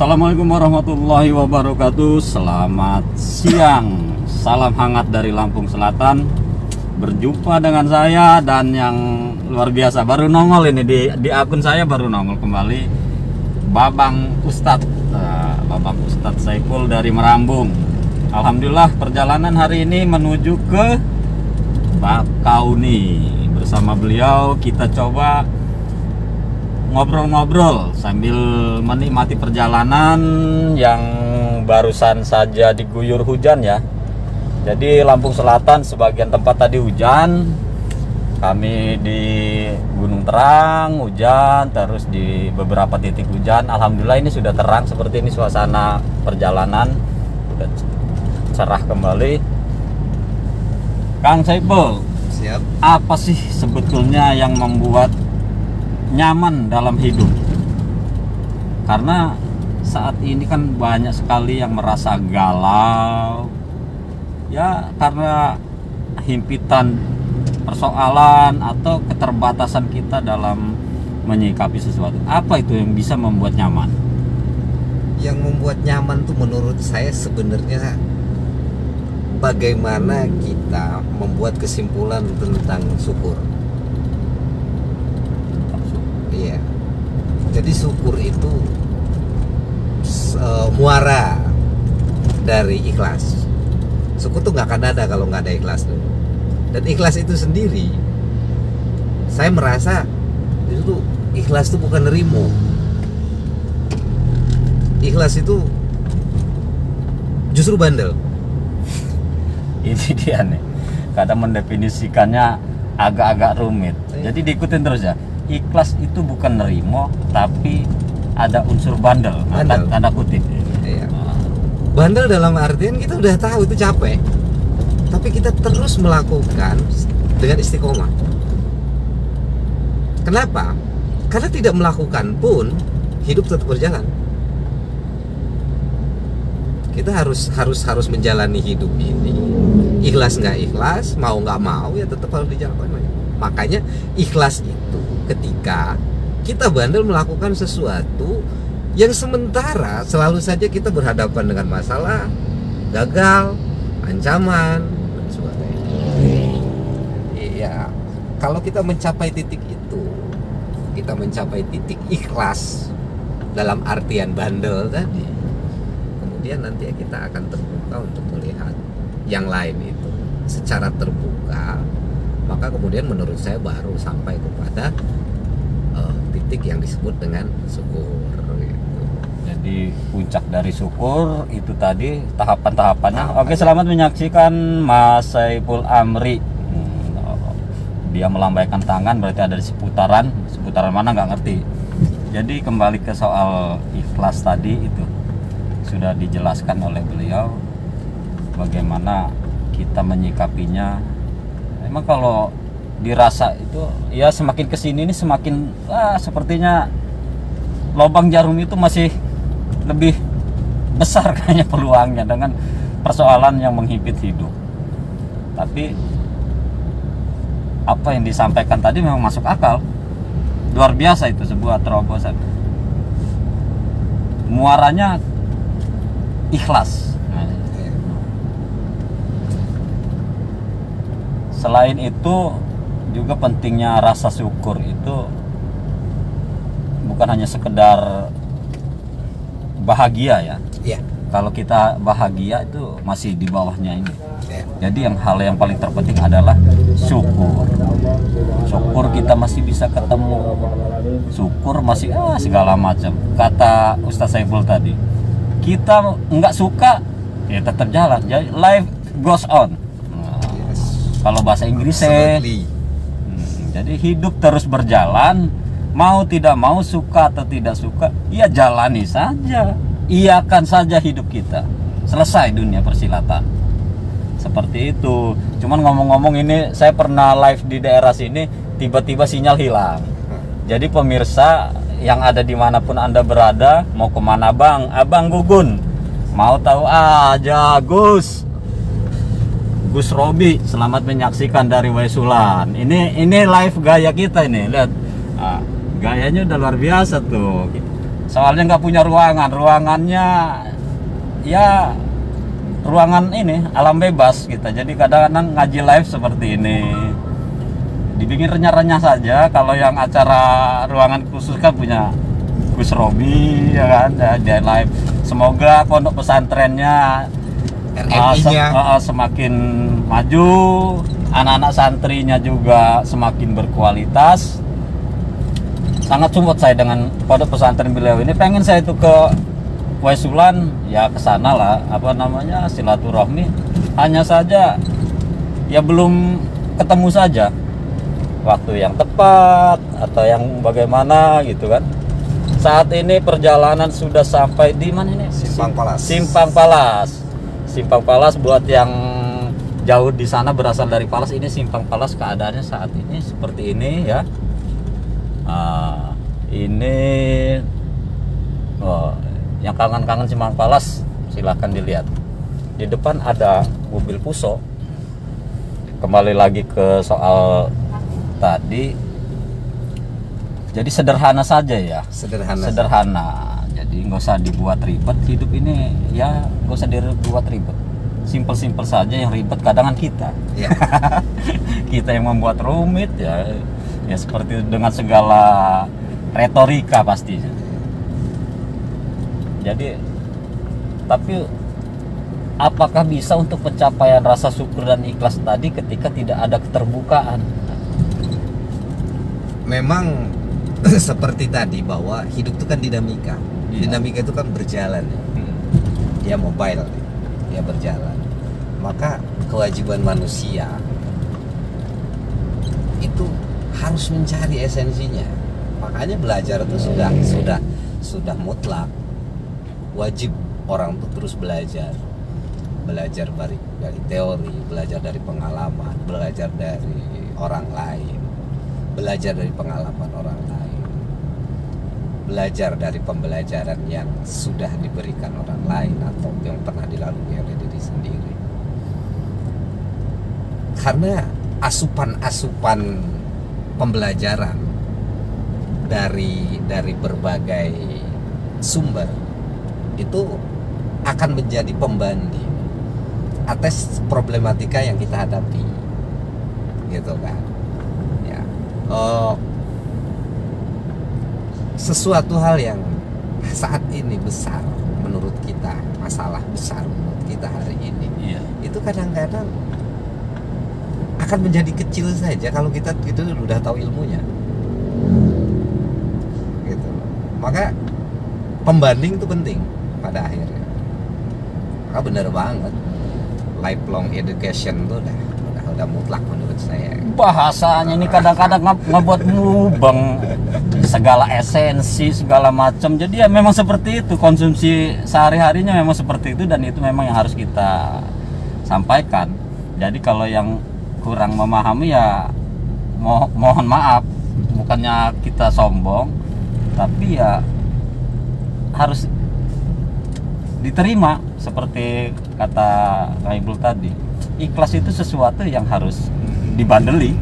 Assalamualaikum warahmatullahi wabarakatuh. Selamat siang. Salam hangat dari Lampung Selatan. Berjumpa dengan saya dan yang luar biasa, baru nongol ini di akun saya, baru nongol kembali, Babang Ustadz. Babang Ustadz Saiful dari Merambung. Alhamdulillah perjalanan hari ini menuju ke Bakauni. Bersama beliau kita coba ngobrol-ngobrol sambil menikmati perjalanan yang barusan saja diguyur hujan ya. Jadi Lampung Selatan sebagian tempat tadi hujan, kami di Gunung Terang hujan, terus di beberapa titik hujan. Alhamdulillah ini sudah terang seperti ini suasana perjalanan, sudah cerah kembali. Kang Saiful, siap. Apa sih sebetulnya yang membuat nyaman dalam hidup? Karena saat ini kan banyak sekali yang merasa galau ya, karena himpitan persoalan atau keterbatasan kita dalam menyikapi sesuatu. Apa itu yang bisa membuat nyaman? Yang membuat nyaman tuh menurut saya sebenarnya bagaimana kita membuat kesimpulan tentang syukur. Iya. Jadi syukur itu muara dari ikhlas. Syukur tuh nggak akan ada kalau nggak ada ikhlas tuh. Dan ikhlas itu sendiri, saya merasa itu ikhlas itu bukan nerimo. Ikhlas itu justru bandel. Ini dia nih, kadang mendefinisikannya agak-agak rumit. Jadi diikutin terus ya. Ikhlas itu bukan nerimo, tapi ada unsur bandel. Tanda kutip. Iya. Bandel dalam artian kita udah tahu itu capek, tapi kita terus melakukan dengan istiqomah. Kenapa? Karena tidak melakukan pun hidup tetap berjalan. Kita harus menjalani hidup ini. Ikhlas nggak ikhlas, mau nggak mau ya tetap harus dijalani. Makanya ikhlas itu ketika kita bandel melakukan sesuatu yang sementara selalu saja kita berhadapan dengan masalah, gagal, ancaman, dan sebagainya. Iya, kalau kita mencapai titik itu, kita mencapai titik ikhlas dalam artian bandel tadi, kemudian nanti kita akan terbuka untuk melihat yang lain itu secara terbuka. Maka kemudian menurut saya baru sampai kepada titik yang disebut dengan syukur gitu. Jadi puncak dari syukur itu tadi tahapan-tahapannya. Oke, selamat menyaksikan Mas Saiful Amri. Dia melambaikan tangan, berarti ada di seputaran mana nggak ngerti. Jadi kembali ke soal ikhlas tadi, itu sudah dijelaskan oleh beliau bagaimana kita menyikapinya. Emang kalau dirasa itu ya semakin kesini ini semakin sepertinya lubang jarum itu masih lebih besar kayaknya peluangnya dengan persoalan yang menghimpit hidup. Tapi apa yang disampaikan tadi memang masuk akal, luar biasa, itu sebuah terobosan. Muaranya ikhlas. Selain itu juga pentingnya rasa syukur itu bukan hanya sekedar bahagia ya. Iya. Kalau kita bahagia itu masih di bawahnya ini. Iya. Jadi hal yang paling terpenting adalah syukur. Syukur kita masih bisa ketemu. Syukur masih segala macam. Kata Ustadz Saiful tadi, kita nggak suka ya tetap jalan. Jadi life goes on. Kalau bahasa Inggrisnya, jadi hidup terus berjalan, mau tidak mau, suka atau tidak suka, ya jalani saja, iakan saja hidup kita. Selesai dunia persilatan. Seperti itu. Cuman ngomong-ngomong ini, saya pernah live di daerah sini, tiba-tiba sinyal hilang. Jadi pemirsa yang ada dimanapun Anda berada, mau kemana bang? Abang Gugun, mau tahu aja Gus Robi, selamat menyaksikan dari Waisulan. Ini live gaya kita ini, lihat. Gayanya udah luar biasa tuh. soalnya nggak punya ruangannya ya ruangan ini alam bebas kita. Jadi kadang-kadang ngaji live seperti ini dibikin renyah-renyah saja. Kalau yang acara ruangan khusus kan punya Gus Robi ya kan, dia live. Semoga pondok pesantrennya RMI-nya semakin maju, anak-anak santrinya juga semakin berkualitas. Sangat support saya dengan pondok pesantren beliau ini. Pengen saya itu ke Waisulan ya, ke sana lah, apa namanya, silaturahmi. Hanya saja ya belum ketemu saja waktu yang tepat atau yang bagaimana gitu kan. Saat ini perjalanan sudah sampai di mana ini? Simpang Palas. Simpang Palas buat yang jauh di sana berasal dari Palas, ini Simpang Palas keadaannya saat ini seperti ini ya. Ini yang kangen-kangen Simpang Palas silahkan dilihat. Di depan ada mobil Puso. Kembali lagi ke soal tadi. Jadi sederhana saja ya. Sederhana. Jadi nggak usah dibuat ribet. Hidup ini ya nggak usah dibuat ribet. Simpel-simpel saja, yang ribet kadang kita. Ya. Kita yang membuat rumit ya. Ya seperti dengan segala retorika pasti. Jadi tapi apakah bisa untuk pencapaian rasa syukur dan ikhlas tadi ketika tidak ada keterbukaan? Memang seperti tadi bahwa hidup itu kan dinamika. Iya. Dinamika itu kan berjalan. Dia mobile, dia berjalan. Maka kewajiban manusia itu harus mencari esensinya. Makanya belajar itu sudah mutlak. Wajib orang itu terus belajar. Belajar dari teori, belajar dari pengalaman, belajar dari orang lain, belajar dari pengalaman orang lain, belajar dari pembelajaran yang sudah diberikan orang lain atau yang pernah dilalui oleh diri sendiri. Karena asupan-asupan pembelajaran dari berbagai sumber itu akan menjadi pembanding atas problematika yang kita hadapi, gitu kan ya. Sesuatu hal yang saat ini besar menurut kita, masalah besar menurut kita hari ini, Iya. itu kadang-kadang akan menjadi kecil saja kalau kita itu udah tahu ilmunya, gitu. Maka pembanding itu penting pada akhirnya. Maka benar banget, lifelong education itu udah mutlak menurut saya. Bahasanya ini kadang-kadang ngebuat mubeng segala esensi segala macam. Jadi ya memang seperti itu, konsumsi sehari-harinya memang seperti itu, dan itu memang yang harus kita sampaikan. Jadi kalau yang kurang memahami ya mohon maaf, bukannya kita sombong, tapi ya harus diterima seperti kata Kang Ibul tadi. Ikhlas itu sesuatu yang harus dibandeli.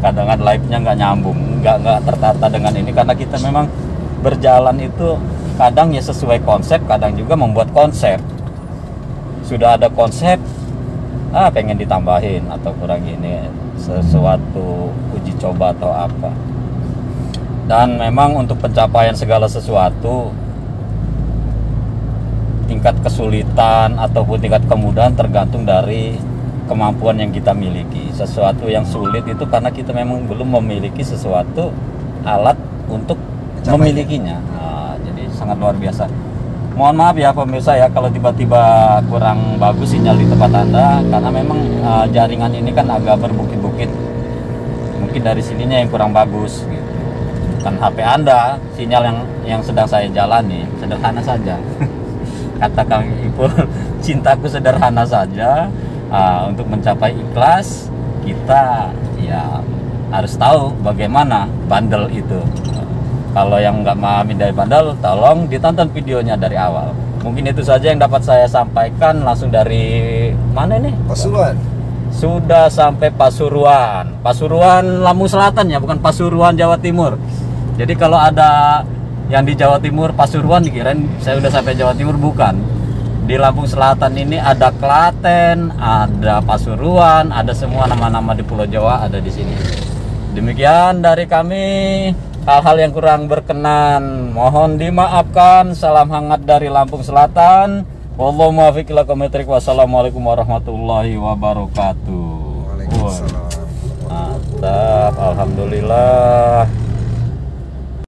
Kadang-kadang live-nya nggak nyambung, nggak tertata dengan ini, karena kita memang berjalan itu kadang ya sesuai konsep, kadang juga membuat konsep. Sudah ada konsep, pengen ditambahin atau kurang ini, sesuatu uji coba atau apa. Dan memang untuk pencapaian segala sesuatu, tingkat kesulitan ataupun tingkat kemudahan tergantung dari kemampuan yang kita miliki. Sesuatu yang sulit itu karena kita memang belum memiliki sesuatu alat untuk memilikinya. Jadi sangat luar biasa. Mohon maaf ya pemirsa ya kalau tiba-tiba kurang bagus sinyal di tempat Anda, karena memang jaringan ini kan agak berbukit-bukit. Mungkin dari sininya yang kurang bagus gitu. Kan HP Anda, sinyal yang sedang saya jalani sederhana saja. Kata Kang Ipul, cintaku sederhana saja. Untuk mencapai ikhlas, kita ya harus tahu bagaimana bandel itu. Kalau yang nggak memahami dari bandel, tolong ditonton videonya dari awal. Mungkin itu saja yang dapat saya sampaikan. Langsung dari mana ini? Pasuruan. Sudah sampai Pasuruan. Pasuruan Lampung Selatan ya, bukan Pasuruan Jawa Timur. Jadi kalau ada yang di Jawa Timur Pasuruan dikirain saya udah sampai Jawa Timur, bukan. Di Lampung Selatan ini ada Klaten, ada Pasuruan, ada semua nama-nama di Pulau Jawa ada di sini. Demikian dari kami, hal-hal yang kurang berkenan mohon dimaafkan. Salam hangat dari Lampung Selatan. Wallahu muwaffiq ila aqwamit thoriq. Wassalamualaikum warahmatullahi wabarakatuh. Waalaikumsalam. Mantap, alhamdulillah.